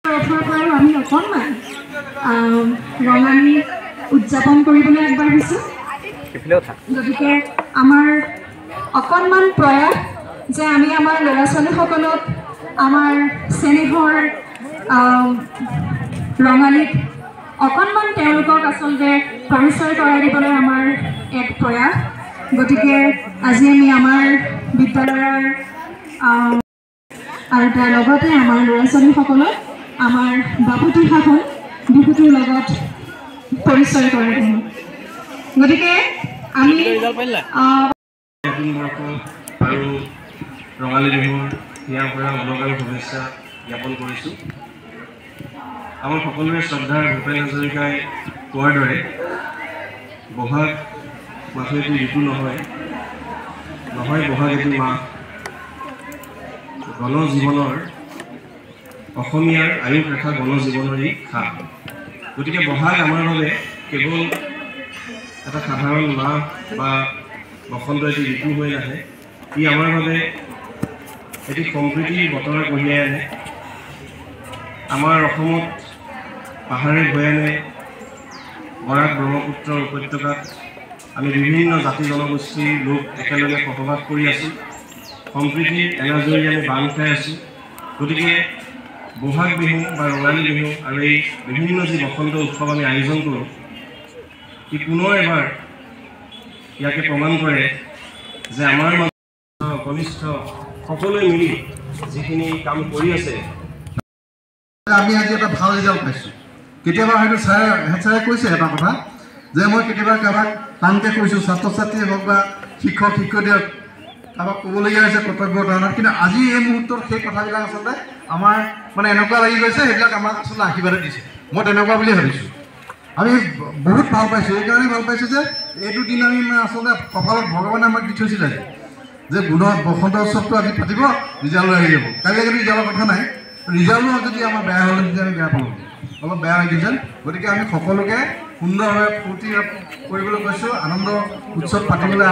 আমি অকণমান ৰঙালী উদযাপন কৰিবলৈ আগবাঢ়িছোঁ। গতিকে আমাৰ অকণমান প্ৰয়াস যে আমি আমাৰ ল'ৰা ছোৱালীসকলক আমাৰ চেনেহৰ ৰঙালীত অকণমান তেওঁলোকক আচলতে পৰিচয় কৰাই দিবলৈ আমাৰ এক প্ৰয়াস। গতিকে আজি আমি আমাৰ বিদ্যালয়ৰ আৰু তাৰ লগতে আমাৰ ল'ৰা ছোৱালীসকলক আমাৰ বাপুতি সাহোন বিহুটোৰ লগত পৰিচয় কৰাই দিম। গতিকে আমি আৰু ৰঙালী বিহুৰ ইয়াৰ পৰা উদগামী শুভেচ্ছা জ্ঞাপন কৰিছোঁ। আমাৰ সকলোৰে শ্ৰদ্ধাৰ ভূপেন হাজৰিকাই কোৱাৰ দৰে বহাগ মাহটো এটি ঋতু নহয় বহাগ এটি মাহ, গণজীৱনৰ অসমীয়াৰ আয়ুস ৰেখা গণজীৱনৰেই খাপ। গতিকে বহাগ আমাৰ বাবে কেৱল এটা সাধাৰণ মাহ বা বসন্ত এটি ঋতু হৈ নাহে, ই আমাৰ বাবে এটি সম্প্ৰীতিৰ বতৰ কঢ়িয়াই আনে। আমাৰ অসমত পাহাৰে ভৈয়ামে বৰাক ব্ৰহ্মপুত্ৰৰ উপত্যকাত আমি বিভিন্ন জাতি জনগোষ্ঠীৰ লোক একেলগে বসবাস কৰি আছোঁ। সম্প্ৰীতিৰ এনাজৰি আমি বান্ধ খাই আছোঁ। গতিকে বহাগ বিহু বা ৰঙালী বিহু আৰু এই বিভিন্ন যি বসন্ত উৎসৱ আমি আয়োজন কৰোঁ, ই পুনৰ এবাৰ ইয়াকে প্ৰমাণ কৰে যে আমাৰ কনিষ্ঠ সকলোৱে মিলি যিখিনি কাম কৰি আছে, আমি আজি এটা ভাল ৰিজাল্ট পাইছোঁ। কেতিয়াবা হয়তো হেড ছাৰে কৈছে এটা কথা যে মই কেতিয়াবা কাৰোবাক টানকৈ কৈছোঁ, ছাত্ৰ ছাত্ৰীয়ে হওক বা শিক্ষক শিক্ষয়িত্ৰীয়ে কাৰোবাক ক'বলগীয়া হৈছে কৰ্তব্যৰ কাৰণত, কিন্তু আজি এই মুহূৰ্তত সেই কথাবিলাক আচলতে আমাৰ মানে এনেকুৱা লাগি গৈছে, সেইবিলাক আমাক আচলতে আশীৰ্বাদ দিছে। মই তেনেকুৱা বুলিয়ে ভাবিছোঁ। আমি বহুত ভাল পাইছোঁ, এইকাৰণেই ভাল পাইছোঁ যে এইটো দিন আমি আচলতে কপালত ভগৱানে আমাক দি থৈছিলে যে বসন্ত উৎসৱটো আজি পাতিব, ৰিজাল্ট আহি যাব। কাইলৈ যদি ৰিজাল্টৰ কথা নাই, ৰিজাল্টো যদি আমাৰ বেয়া হ'লে তেতিয়া আমি বেয়া পালোঁ, অলপ বেয়া লাগিছে। গতিকে আমি সকলোকে সুন্দৰভাৱে ফূৰ্তি কৰিবলৈ কৈছোঁ, আনন্দ উৎসৱ পাতিবলৈ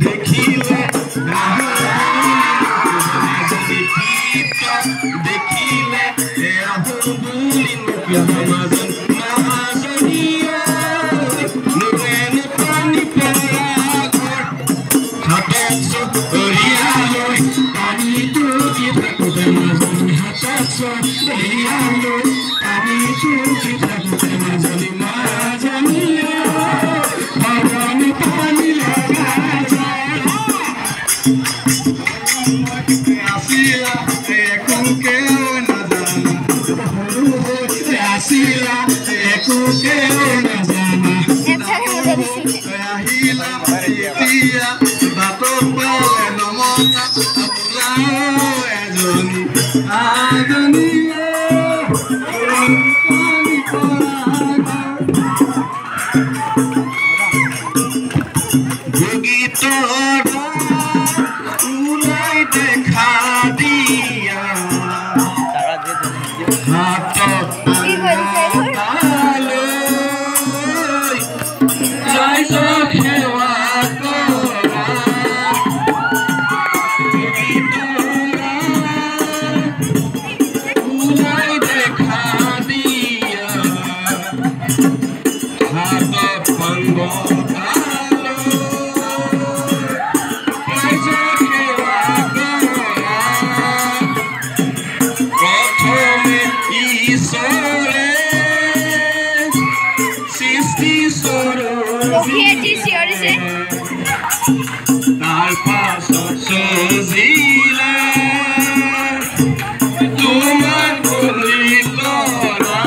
देखिले দেখিলে আহো বুলি নকমাজন মহাজনীয়া নুবেন পানী পেৰা হাতত চৰিয়া লৈ পানীটো দি থাকোঁতে মাজনী হাতত চৰিয়া লৈ পানীটো দি থাকোঁতে মাজনী মহাজনীয়া ভগৱানী পানী লগা যায় আসিলা একোকেও নাজানা আসিলা একোকেও নাজানা আহিলা এতিয়া বাটত পালে নমতা ওলাও এজনী আজনীয়ে গীতৰ ওলাই দেখা দিয়া হাতত যাইছ সেৱা কৰা ওলাই দেখা দিয়া হাতত পংগ তার পাছত সজিলে তোমার বলি তরা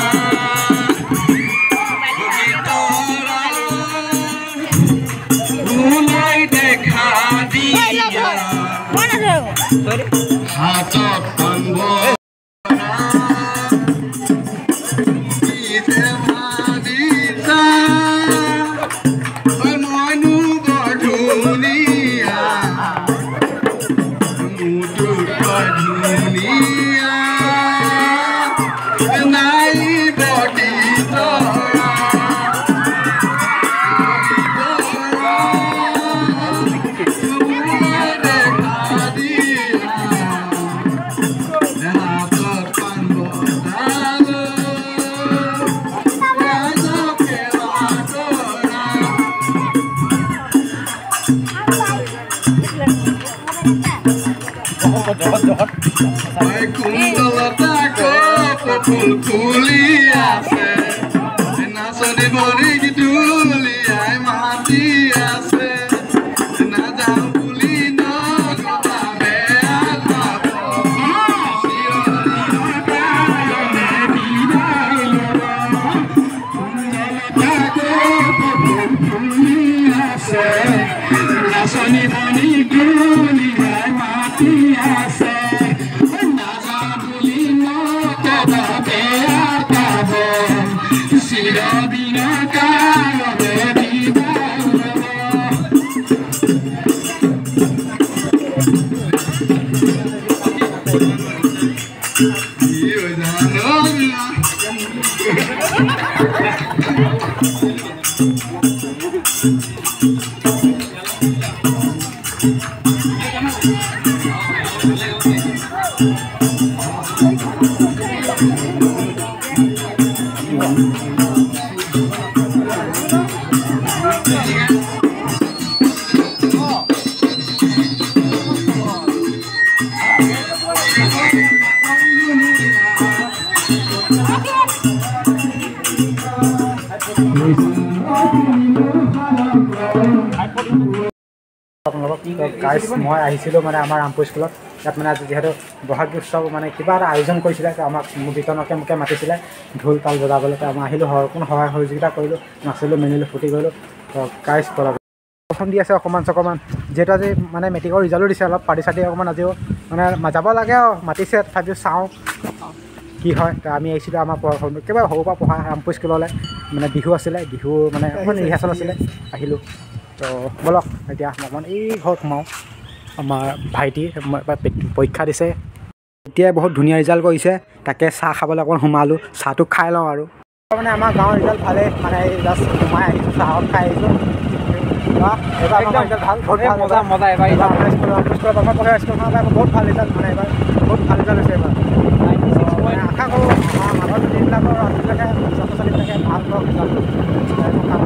ওলাই দেখা দিয়া হাতত পাংগ গাইজ মই আহিছিলোঁ মানে আমাৰ ৰামপুৰ স্কুলত ইয়াত মানে আজি যিহেতু বহাগ উৎসৱ মানে কিবা এটা আয়োজন কৰিছিলে আমাক বিতনকে মোকে মাতিছিলে ঢোল তাল বজাবলৈ মই আহিলোঁ কোনো সহায় সহযোগিতা কৰিলোঁ নাচিলোঁ মেলিলোঁ ফূৰ্তি কৰিলোঁ তো গাইজ প্ৰথম দি আছে অকণমান চকণমান যিহেতু আজি মানে মেট্ৰিকৰ ৰিজাল্টো দিছে অলপ পাৰ্টি চাৰ্টি অকণমান আজিও মানে যাব লাগে আৰু মাতিছে তথাপিও চাওঁ কি হয় তো আমি আহিছিলোঁ আমাৰ একেবাৰে সৰুৰ পৰা পঢ়া ৰামপুৰ স্কুললৈ মানে বিহু আছিলে বিহু মানে অকণমান ৰিহাৰ্চেল আছিলে আহিলোঁ তো বলক এতিয়া অকণমান এই ঘৰত সোমাওঁ আমাৰ ভাইটি পৰীক্ষা দিছে এতিয়াই বহুত ধুনীয়া ৰিজাল্ট কৰিছে তাকে চাহ খাবলৈ অকণমান সোমালোঁ চাহটো খাই লওঁ আৰু মানে আমাৰ গাঁৱৰ ৰিজাল্ট ভালেই মানে জাষ্ট সোমাই আহিছোঁ চাহত খাই আহিছোঁ এইবাৰ আমাৰ ৰিজাল্ট ভাল, বহুত ভাল মজা মজা এইবাৰ আমাৰ স্কুলত আমাৰ পঢ়া স্কুলখনৰ পৰা বহুত ভাল ৰিজাল্ট মানে এইবাৰ বহুত ভাল ৰিজাল্ট হৈছে এইবাৰ আশা কৰোঁ আমাৰ আগৰ যিবিলাকৰ যিবিলাকে ছাত্ৰ ছাত্ৰীবিলাকে ভাল ৰিজাল্ট